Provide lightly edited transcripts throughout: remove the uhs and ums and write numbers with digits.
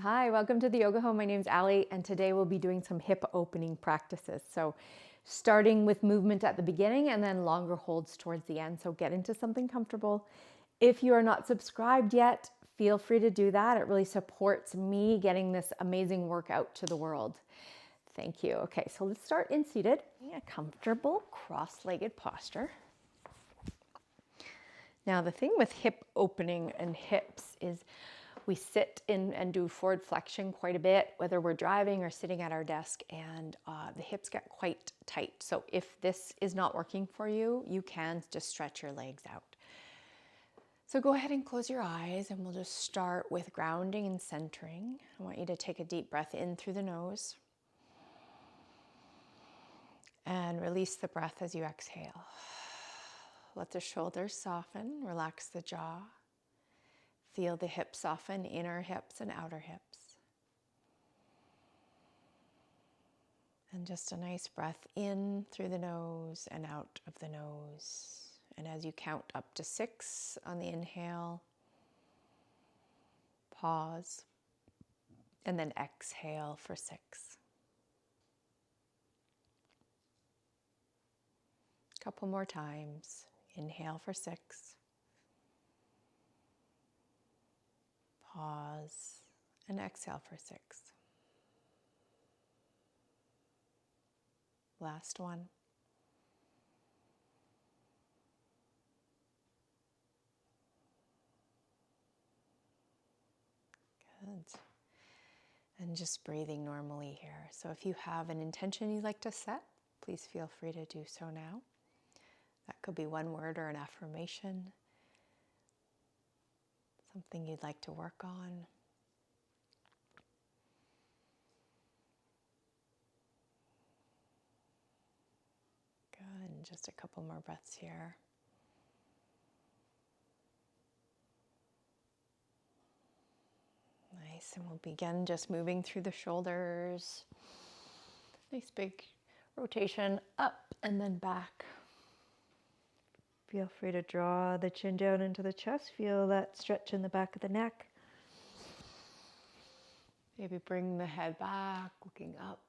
Hi, welcome to the Yoga Home. My name's Allie, and today we'll be doing some hip opening practices. So starting with movement at the beginning and then longer holds towards the end. So get into something comfortable. If you are not subscribed yet, feel free to do that. It really supports me getting this amazing workout to the world. Thank you. Okay, so let's start in seated. A comfortable cross-legged posture. Now the thing with hip opening and hips is we sit in and do forward flexion quite a bit, whether we're driving or sitting at our desk, and the hips get quite tight. So if this is not working for you, you can just stretch your legs out. So go ahead and close your eyes, and we'll just start with grounding and centering. I want you to take a deep breath in through the nose and release the breath as you exhale. Let the shoulders soften, relax the jaw. Feel the hips soften, inner hips and outer hips. And just a nice breath in through the nose and out of the nose. And as you count up to 6 on the inhale, pause, and then exhale for 6. Couple more times. Inhale for 6. Pause and exhale for 6. Last one. Good. And just breathing normally here. So if you have an intention you'd like to set, please feel free to do so now. That could be one word or an affirmation, something you'd like to work on. Good, and just a couple more breaths here. Nice, and we'll begin just moving through the shoulders. Nice big rotation up and then back. Feel free to draw the chin down into the chest. Feel that stretch in the back of the neck. Maybe bring the head back, looking up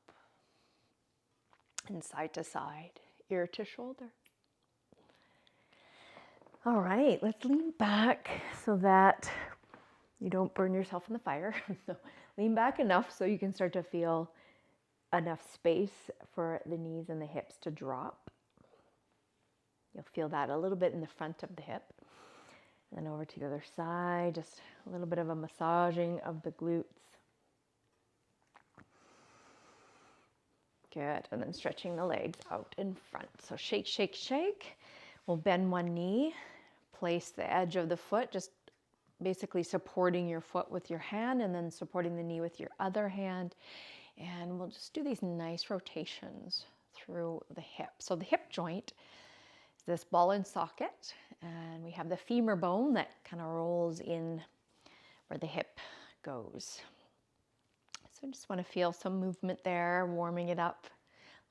and side to side, ear to shoulder. All right, let's lean back so that you don't burn yourself in the fire. So lean back enough so you can start to feel enough space for the knees and the hips to drop. You'll feel that a little bit in the front of the hip. And then over to the other side, just a little bit of a massaging of the glutes. Good, and then stretching the legs out in front. So shake, shake, shake. We'll bend one knee, place the edge of the foot, just basically supporting your foot with your hand and then supporting the knee with your other hand. And we'll just do these nice rotations through the hip. So the hip joint is this ball and socket, and we have the femur bone that kind of rolls in where the hip goes. So I just want to feel some movement there, warming it up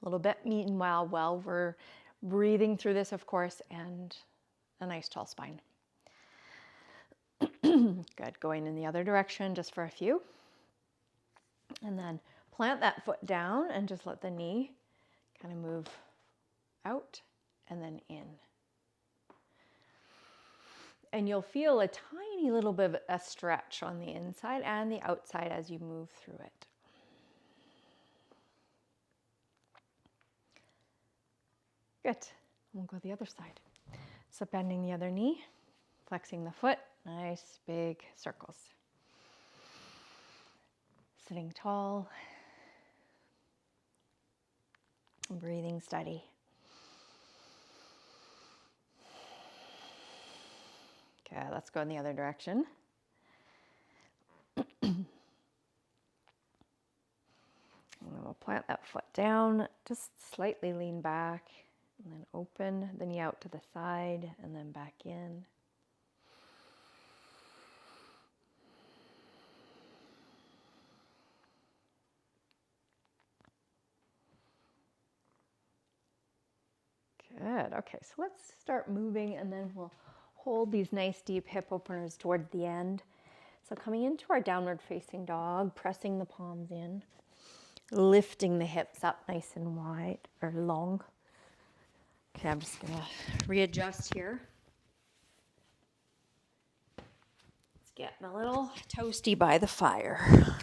a little bit. Meanwhile, while we're breathing through this, of course, and a nice tall spine. Good, going in the other direction just for a few. And then plant that foot down and just let the knee kind of move out and then in. And you'll feel a tiny little bit of a stretch on the inside and the outside as you move through it. Good. We'll go the other side. So bending the other knee, flexing the foot, nice big circles. Sitting tall, breathing steady. Okay, let's go in the other direction. And then we'll plant that foot down, just slightly lean back, and then open the knee out to the side, and then back in. Good. Okay, so let's start moving, and then we'll hold these nice deep hip openers toward the end. So So coming into our downward facing dog, pressing the palms in, lifting the hips up nice and wide or long. Okay, I'm just gonna readjust here. It's getting a little toasty by the fire.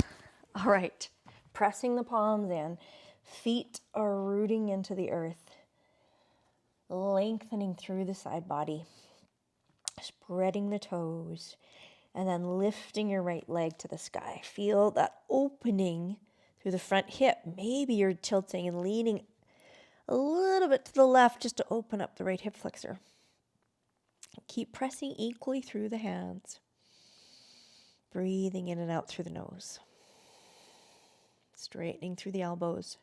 All right, pressing the palms in, feet are rooting into the earth, lengthening through the side body, spreading the toes, and then lifting your right leg to the sky. Feel that opening through the front hip. Maybe you're tilting and leaning a little bit to the left just to open up the right hip flexor. Keep pressing equally through the hands. Breathing in and out through the nose. Straightening through the elbows.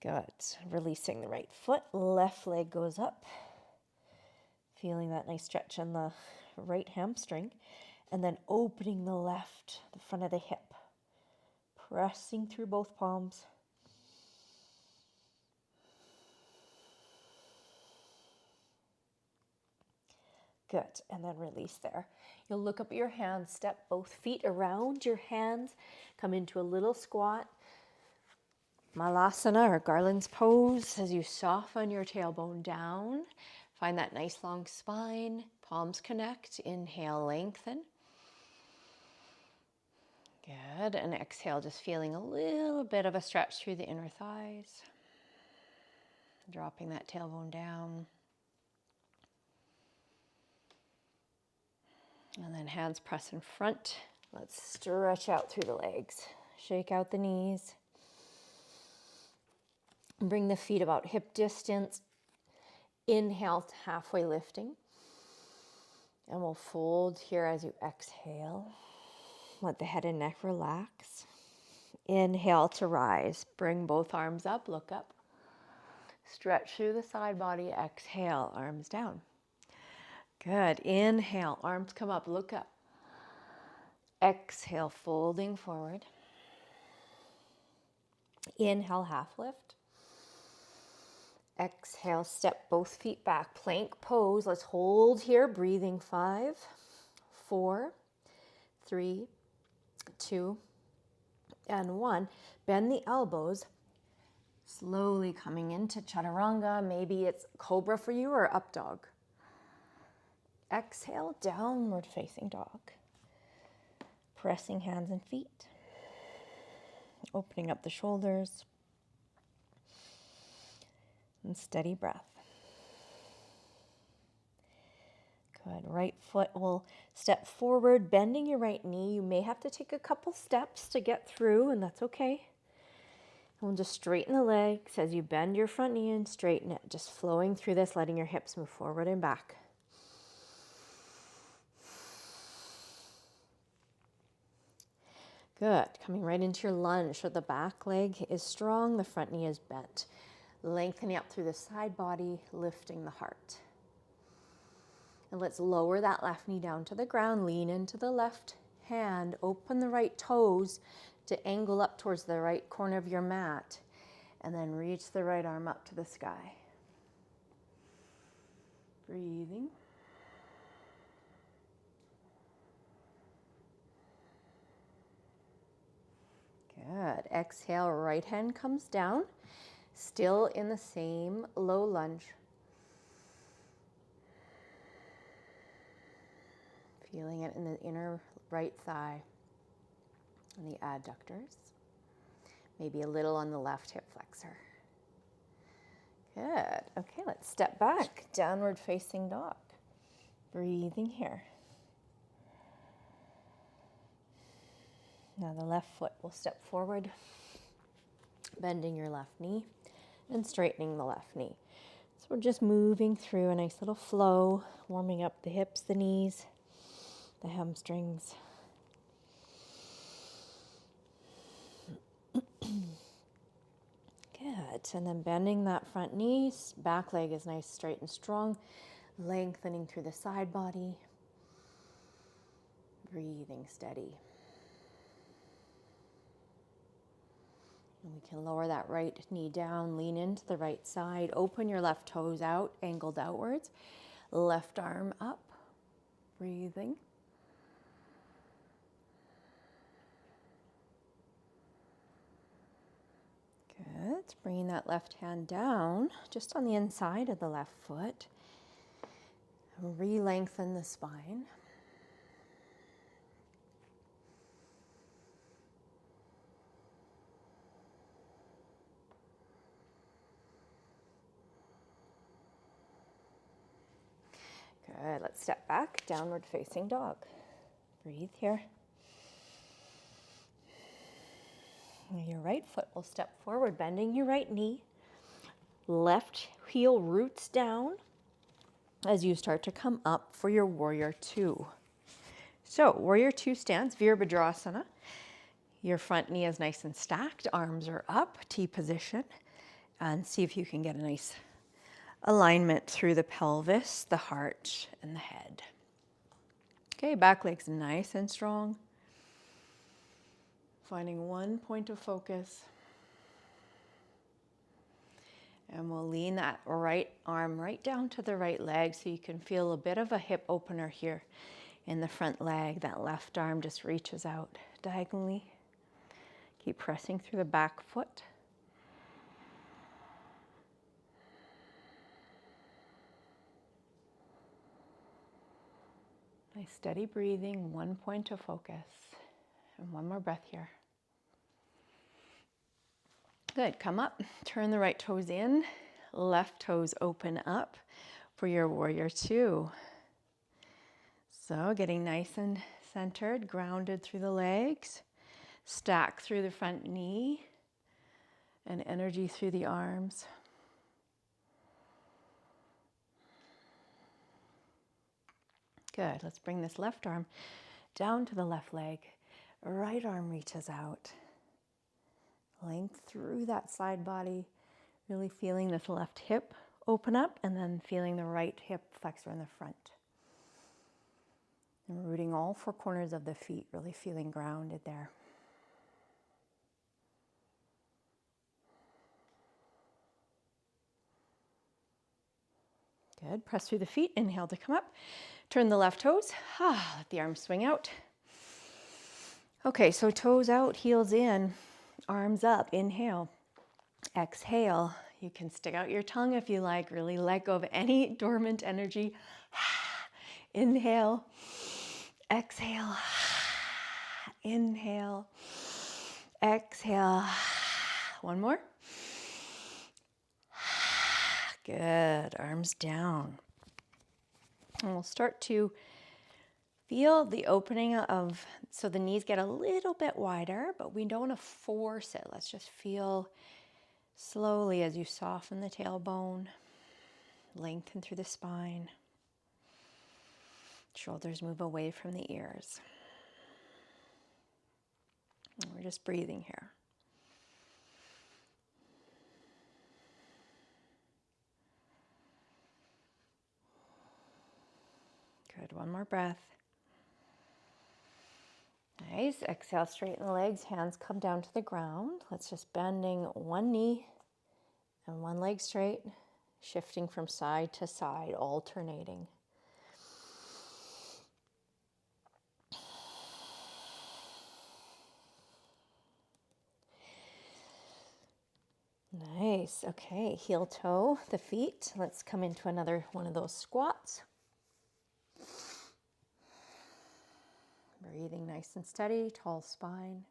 Good. Releasing the right foot. Left leg goes up. Feeling that nice stretch in the right hamstring. And then opening the left, the front of the hip. Pressing through both palms. Good, and then release there. You'll look up at your hands, step both feet around your hands, come into a little squat. Malasana or garland's pose as you soften your tailbone down. Find that nice long spine, palms connect, inhale, lengthen. Good, and exhale, just feeling a little bit of a stretch through the inner thighs. Dropping that tailbone down. And then hands press in front. Let's stretch out through the legs. Shake out the knees. Bring the feet about hip distance. Inhale to halfway lifting. And we'll fold here as you exhale. Let the head and neck relax. Inhale to rise. Bring both arms up, look up. Stretch through the side body. Exhale, arms down. Good. Inhale, arms come up, look up. Exhale, folding forward. Inhale, half lift. Exhale, step both feet back, plank pose. Let's hold here, breathing 5, 4, 3, 2, and 1. Bend the elbows, slowly coming into chaturanga. Maybe it's cobra for you or up dog. Exhale, downward facing dog. Pressing hands and feet. Opening up the shoulders. And steady breath. Good. Right foot will step forward, bending your right knee. You may have to take a couple steps to get through, and that's okay. And we'll just straighten the legs as you bend your front knee and straighten it. Just flowing through this, letting your hips move forward and back. Good. Coming right into your lunge. So the back leg is strong, the front knee is bent. Lengthening up through the side body, lifting the heart. And let's lower that left knee down to the ground. Lean into the left hand. Open the right toes to angle up towards the right corner of your mat. And then reach the right arm up to the sky. Breathing. Good. Exhale, right hand comes down. Still in the same low lunge. Feeling it in the inner right thigh and the adductors. Maybe a little on the left hip flexor. Good. Okay, let's step back. Downward facing dog. Breathing here. Now the left foot will step forward, bending your left knee and straightening the left knee. So we're just moving through a nice little flow, warming up the hips, the knees, the hamstrings. Good. And then bending that front knee, back leg is nice, straight and strong, lengthening through the side body. Breathing steady. And we can lower that right knee down, lean into the right side, open your left toes out, angled outwards, left arm up, breathing. Good. Bringing that left hand down, just on the inside of the left foot. Re-lengthen the spine. Good. Let's step back, downward facing dog. Breathe here. Your right foot will step forward, bending your right knee. Left heel roots down as you start to come up for your warrior two. So warrior two stance, Virabhadrasana. Your front knee is nice and stacked, arms are up, T position, and see if you can get a nice alignment through the pelvis, the heart, and the head. Okay, back leg's nice and strong. Finding one point of focus. And we'll lean that right arm right down to the right leg so you can feel a bit of a hip opener here in the front leg. That left arm just reaches out diagonally. Keep pressing through the back foot. Nice steady breathing, one point of focus. And one more breath here. Good, come up, turn the right toes in, left toes open up for your warrior two. So getting nice and centered, grounded through the legs, stack through the front knee, and energy through the arms. Good, let's bring this left arm down to the left leg. Right arm reaches out. Length through that side body, really feeling this left hip open up and then feeling the right hip flexor in the front. And rooting all four corners of the feet, really feeling grounded there. Good, press through the feet, inhale to come up. Turn the left toes, let the arms swing out. Okay, so toes out, heels in, arms up, inhale. Exhale, you can stick out your tongue if you like, really let go of any dormant energy. Inhale, exhale, inhale, exhale. One more. Good, arms down. And we'll start to feel the opening of, so the knees get a little bit wider, but we don't want to force it. Let's just feel slowly as you soften the tailbone, lengthen through the spine. Shoulders move away from the ears. And we're just breathing here. Good, one more breath. Nice, exhale, straighten the legs, hands come down to the ground. Let's just bending one knee and one leg straight, shifting from side to side, alternating. Nice, okay, heel toe the feet. Let's come into another one of those squats. Breathing nice and steady, tall spine.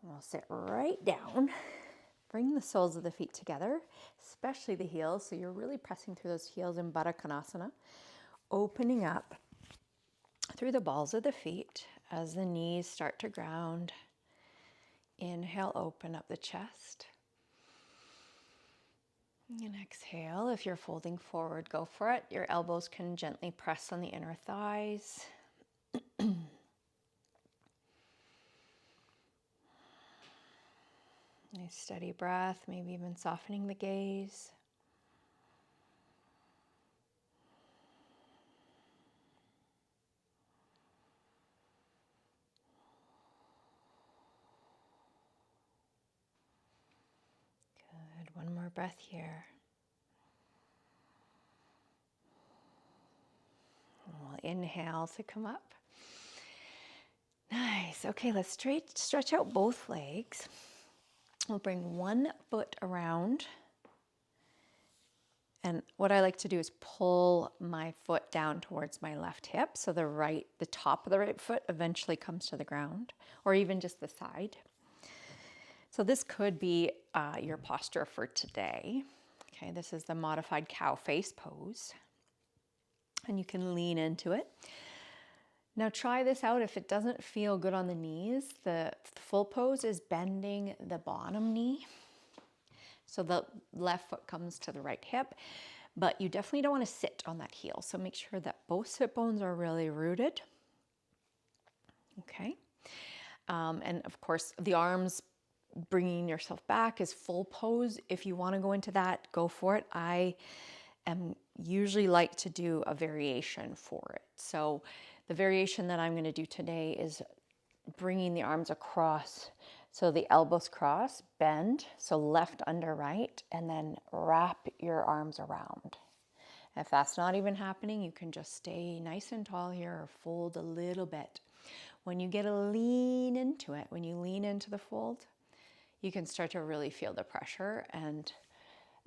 And we'll sit right down. Bring the soles of the feet together, especially the heels. So you're really pressing through those heels in Baddha Konasana. Opening up through the balls of the feet as the knees start to ground. Inhale, open up the chest. And exhale, if you're folding forward, go for it. Your elbows can gently press on the inner thighs. Nice steady breath, maybe even softening the gaze. Good, one more breath here. And we'll inhale to come up. Nice, okay, let's stretch out both legs. We'll bring one foot around. And what I like to do is pull my foot down towards my left hip. So the top of the right foot eventually comes to the ground, or even just the side. So this could be your posture for today. Okay, this is the modified cow face pose. And you can lean into it. Now try this out. If it doesn't feel good on the knees, the full pose is bending the bottom knee. So the left foot comes to the right hip, but you definitely don't want to sit on that heel. So make sure that both sit bones are really rooted. Okay. And of course, the arms, bringing yourself back is full pose. If you want to go into that, go for it. I am usually like to do a variation for it. So the variation that I'm going to do today is bringing the arms across. So the elbows cross, bend, so left under right, and then wrap your arms around. If that's not even happening, you can just stay nice and tall here or fold a little bit. When you get a lean into it, when you lean into the fold, you can start to really feel the pressure and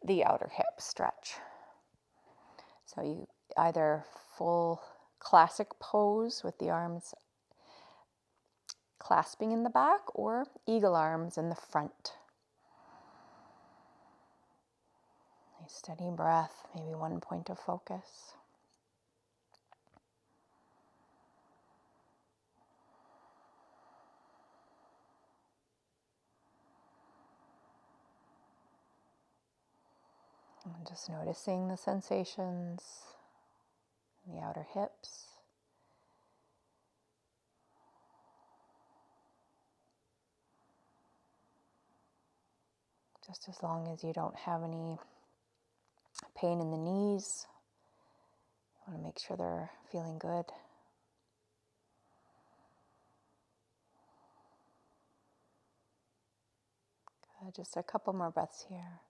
the outer hip stretch. So you either full classic pose with the arms clasping in the back or eagle arms in the front. Nice steady breath, maybe one point of focus. And just noticing the sensations in the outer hips. Just as long as you don't have any pain in the knees, you want to make sure they're feeling good. Good. Just a couple more breaths here.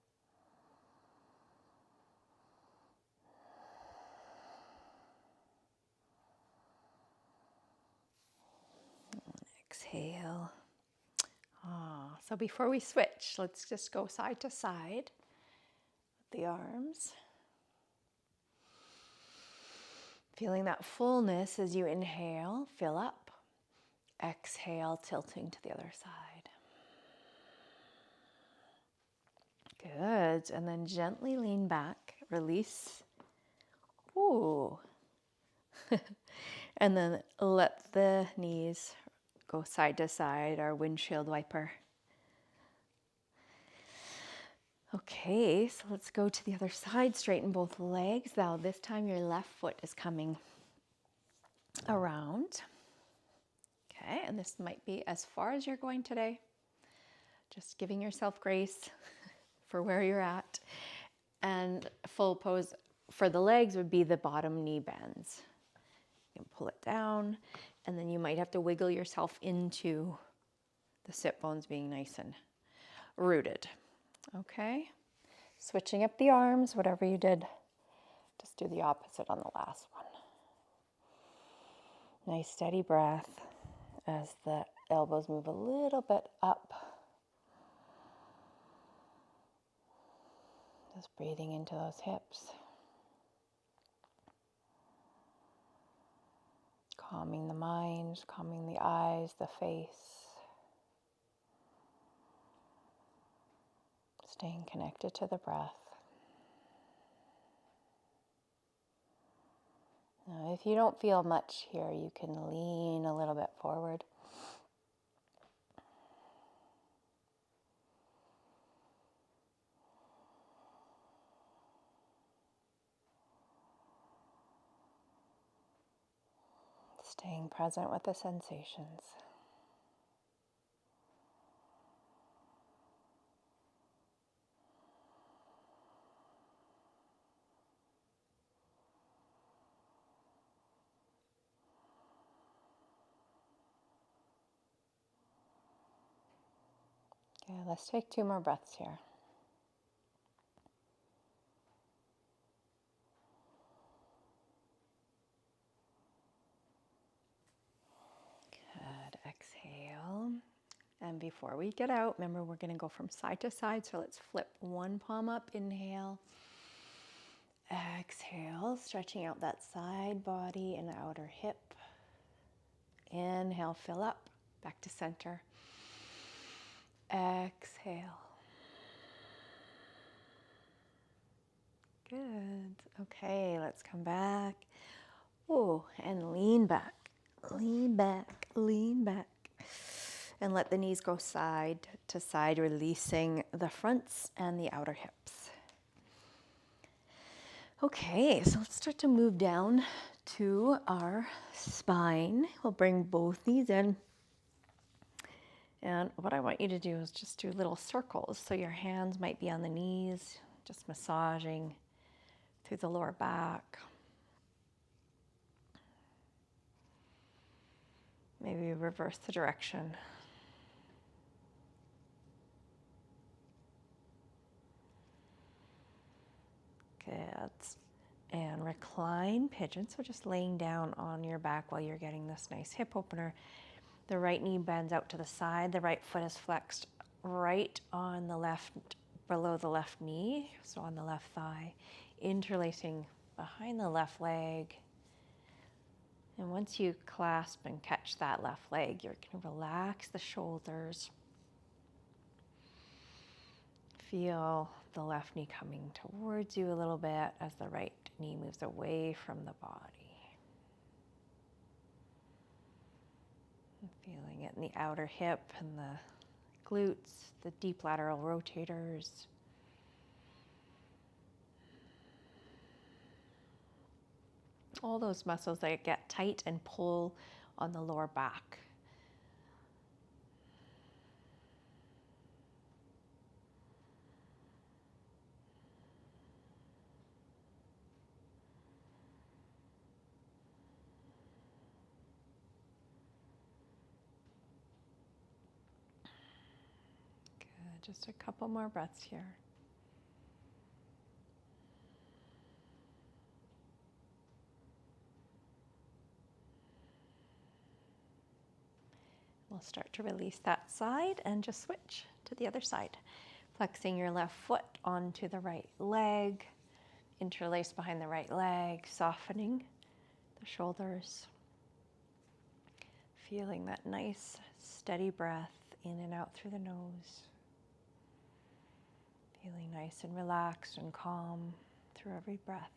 Exhale. So before we switch, let's just go side to side with the arms. Feeling that fullness as you inhale, fill up. Exhale, tilting to the other side. Good. And then gently lean back, release. Ooh. And then let the knees go side to side, our windshield wiper. Okay, so let's go to the other side. Straighten both legs. Now this time your left foot is coming around. Okay, and this might be as far as you're going today. Just giving yourself grace for where you're at. And full pose for the legs would be the bottom knee bends. You can pull it down, and then you might have to wiggle yourself into the sit bones being nice and rooted. Okay, switching up the arms, whatever you did, just do the opposite on the last one. Nice steady breath as the elbows move a little bit up. Just breathing into those hips. Calming the mind, calming the eyes, the face. Staying connected to the breath. Now, if you don't feel much here, you can lean a little bit forward. Staying present with the sensations. Okay, let's take 2 more breaths here. Good. Exhale. And before we get out, remember we're going to go from side to side. So let's flip one palm up, inhale. Exhale, stretching out that side body and outer hip. Inhale, fill up, back to center. Exhale. Good. Okay, let's come back. Oh, and lean back, lean back, lean back. And let the knees go side to side, releasing the fronts and the outer hips. Okay, so let's start to move down to our spine. We'll bring both knees in. And what I want you to do is just do little circles. So your hands might be on the knees, just massaging through the lower back. Maybe reverse the direction. Good. And recline pigeon. So just laying down on your back while you're getting this nice hip opener. The right knee bends out to the side. The right foot is flexed right on the left, below the left knee. So on the left thigh, interlacing behind the left leg. And once you clasp and catch that left leg, you're going to relax the shoulders. Feel the left knee coming towards you a little bit as the right knee moves away from the body. And feeling it in the outer hip and the glutes, the deep lateral rotators. All those muscles that get tight and pull on the lower back. Good, just a couple more breaths here. We'll start to release that side and just switch to the other side. Flexing your left foot onto the right leg, interlace behind the right leg, softening the shoulders. Feeling that nice, steady breath in and out through the nose. Feeling nice and relaxed and calm through every breath.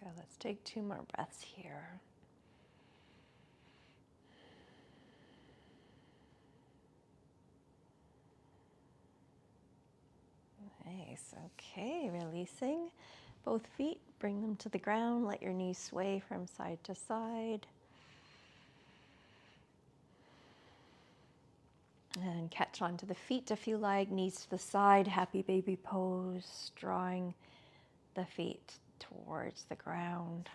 Good, let's take 2 more breaths here. Nice, okay, releasing both feet, bring them to the ground, let your knees sway from side to side. And catch onto the feet if you like, knees to the side, happy baby pose, drawing the feet towards the ground.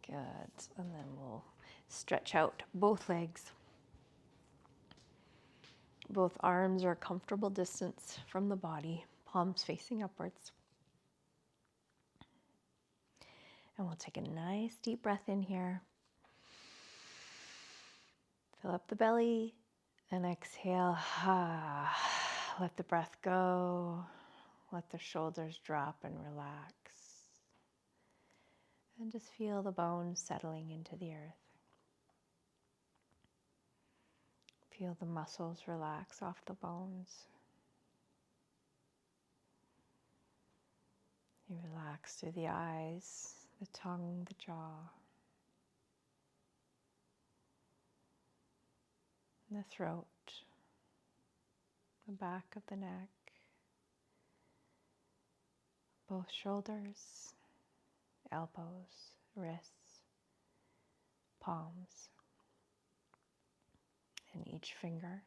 Good, and then we'll stretch out both legs. Both arms are a comfortable distance from the body, palms facing upwards. And we'll take a nice deep breath in here. Fill up the belly and exhale. Let the breath go. Let the shoulders drop and relax. And just feel the bones settling into the earth. Feel the muscles relax off the bones. You relax through the eyes, the tongue, the jaw, the throat, the back of the neck, both shoulders, elbows, wrists, palms and each finger,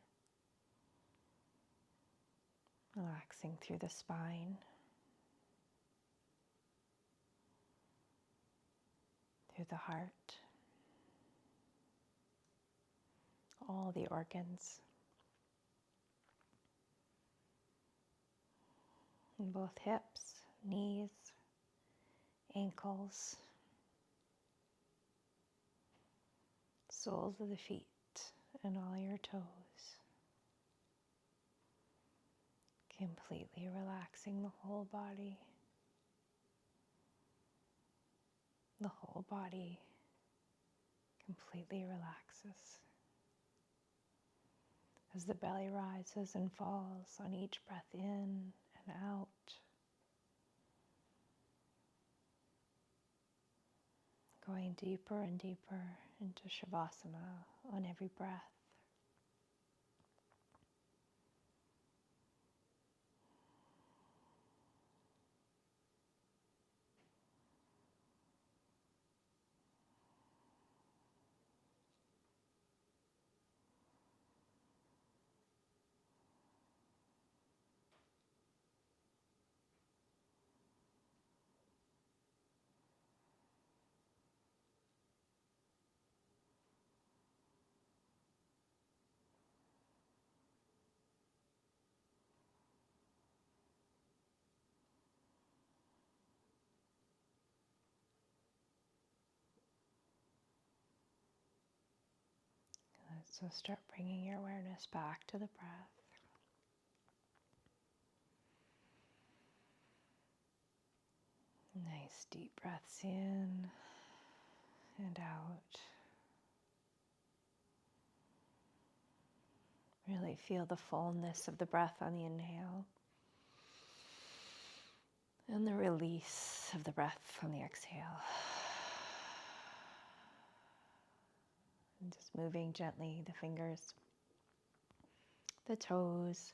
relaxing through the spine, through the heart, all the organs, in both hips, knees, ankles, soles of the feet, and all your toes. Completely relaxing the whole body. The whole body completely relaxes as the belly rises and falls on each breath in and out. Going deeper and deeper into Savasana on every breath. So start bringing your awareness back to the breath. Nice deep breaths in and out. Really feel the fullness of the breath on the inhale and the release of the breath on the exhale. And just moving gently the fingers, the toes,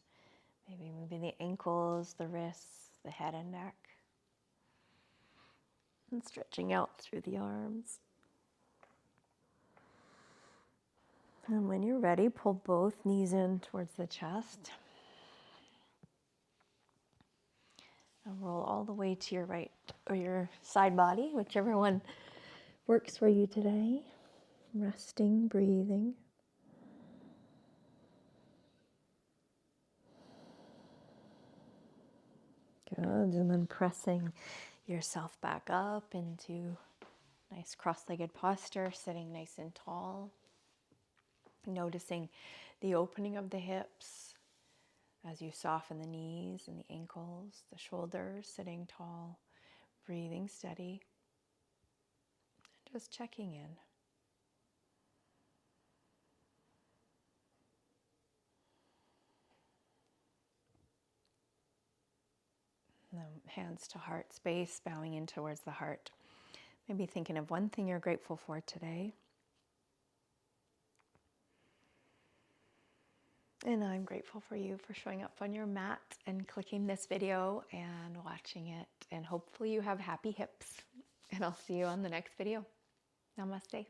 maybe moving the ankles, the wrists, the head and neck, and stretching out through the arms. And when you're ready, pull both knees in towards the chest. And roll all the way to your right or your side body, whichever one works for you today. Resting, breathing. Good. And then pressing yourself back up into nice cross-legged posture, sitting nice and tall. Noticing the opening of the hips as you soften the knees and the ankles, the shoulders, sitting tall, breathing steady, just checking in. Hands to heart space, bowing in towards the heart. Maybe thinking of one thing you're grateful for today. And I'm grateful for you for showing up on your mat and clicking this video and watching it. And hopefully you have happy hips. And I'll see you on the next video. Namaste.